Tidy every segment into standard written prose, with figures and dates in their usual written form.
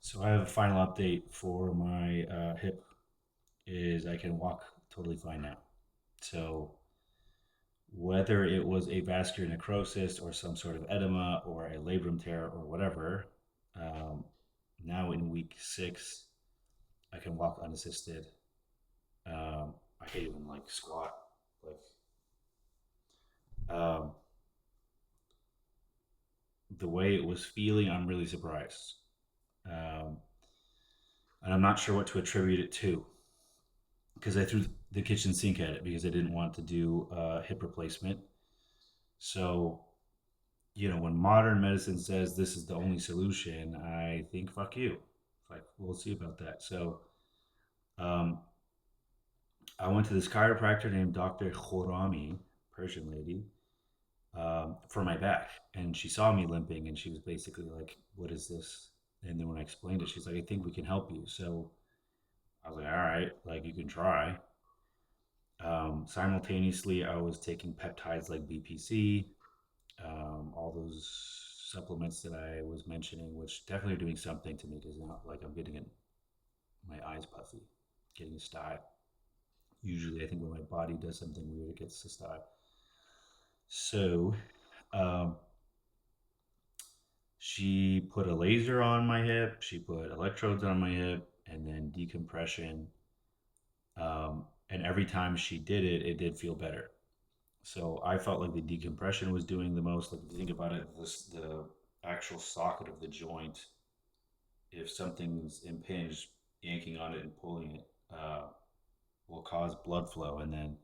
So I have a final update for my hip is I can walk totally fine now. So whether it was a vascular necrosis or some sort of edema or a labrum tear or whatever, um, now in week 6, I can walk unassisted. I can't even like squat. Like um, the way it was feeling, I'm really surprised. Um, and I'm not sure what to attribute it to because I threw the kitchen sink at it because I didn't want to do hip replacement. So, when modern medicine says this is the only solution, I think fuck you. Like, we'll see about that. So, um, I went to this chiropractor named Dr. Khorami, Persian lady, for my back, and she saw me limping, and she was basically like, "What is this?" And then when I explained it, she's like, "I think we can help you." So I was like, "All right, like you can try." Simultaneously, I was taking peptides like BPC, all those supplements that I was mentioning, which definitely are doing something to me because now, like, I'm getting my eyes puffy, getting a sty. Usually, I think when my body does something weird, it gets a sty. So, um, she put a laser on my hip, she put electrodes on my hip, and then decompression. And every time she did it, it did feel better. So I felt like the decompression was doing the most. Like if you think about it, the actual socket of the joint, if something's impinged, yanking on it and pulling it will cause blood flow, and then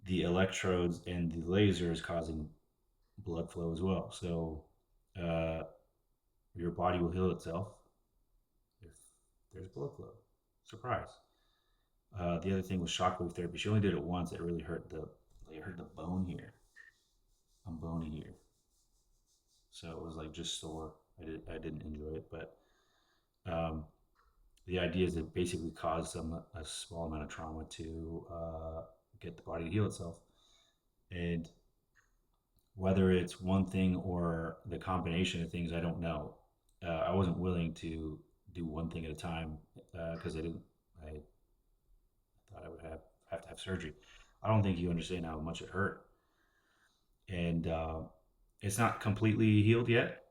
the electrodes and the laser is causing blood flow as well. So uh, your body will heal itself if there's blood flow. Surprise. The other thing was shockwave therapy. She only did it once. It really hurt the bone here. I'm bony here. So it was like just sore. I didn't enjoy it, but um, the idea is it basically caused a small amount of trauma to get the body to heal itself, and whether it's one thing or the combination of things, I don't know. I wasn't willing to do one thing at a time because I didn't. I thought I would have to have surgery. I don't think you understand how much it hurt, and it's not completely healed yet.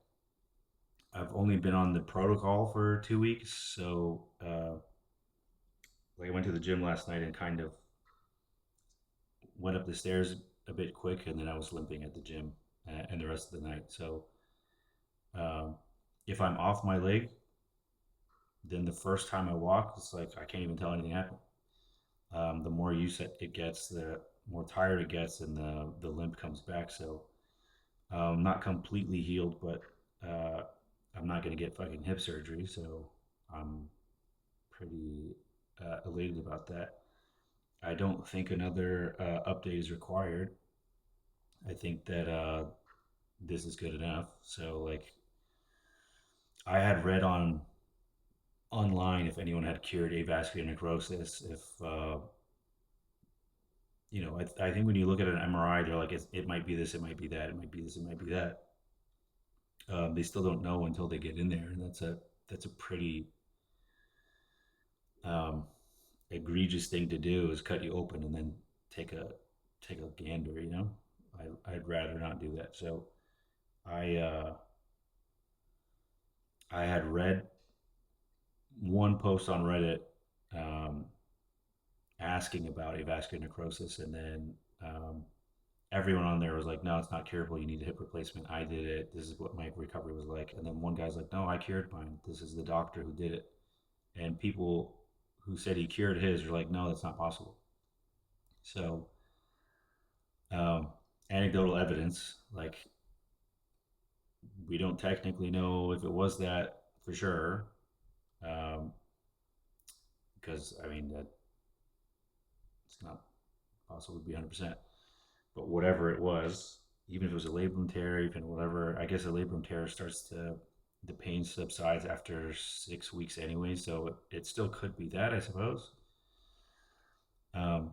I've only been on the protocol for 2 weeks, so like I went to the gym last night and kind of went up the stairs a bit quick, and then I was limping at the gym and the rest of the night. So um, if I'm off my leg, then the first time I walk, it's like I can't even tell anything happened. The more use it gets, the more tired it gets, and the limp comes back. So not completely healed, but uh, I'm not going to get fucking hip surgery. So I'm pretty elated about that. I don't think another update is required. I think that this is good enough. So like I had read on online if anyone had cured avascular necrosis, if I think when you look at an MRI, they're like it might be this, it might be that, it might be this, it might be that. They still don't know until they get in there, and that's a pretty um, egregious thing to do is cut you open and then take a take a gander. I'd rather not do that. So I I had read one post on Reddit um, asking about avascular necrosis, and then everyone on there was like, "No, it's not curable. You need a hip replacement." I did it. This is what my recovery was like. And then one guy's like, "No, I cured mine. This is the doctor who did it." And people who said he cured his are like, "No, that's not possible." So um, anecdotal evidence, like we don't technically know if it was that for sure, um, because I mean that it's not possible to be 100%. But whatever it was, even if it was a labrum tear, even whatever, I guess a labrum tear the pain subsides after 6 weeks anyway, so it still could be that, I suppose. Um,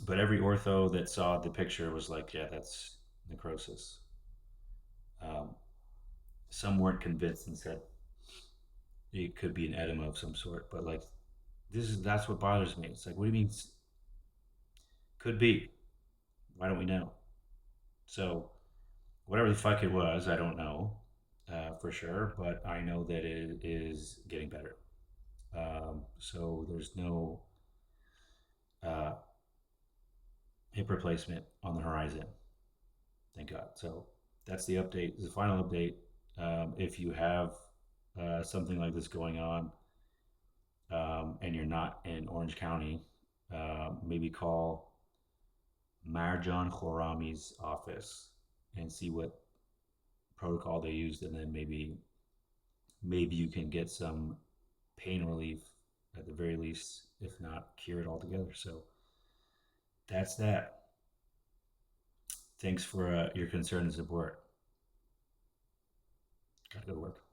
but every ortho that saw the picture was like, yeah, that's necrosis. Um, some weren't convinced and said, it could be an edema of some sort. But like that's what bothers me. It's like, what do you mean? Could be. Why don't we know? So whatever the fuck it was, I don't know for sure, but I know that it is getting better. So there's no uh, hip replacement on the horizon, thank God. So that's the update. The final update. If you have something like this going on and you're not in Orange County, maybe call Marjan Khorami's office and see what protocol they used, and then maybe you can get some pain relief at the very least, if not cure it altogether. So that's that. Thanks for your concern and support. Gotta go to work.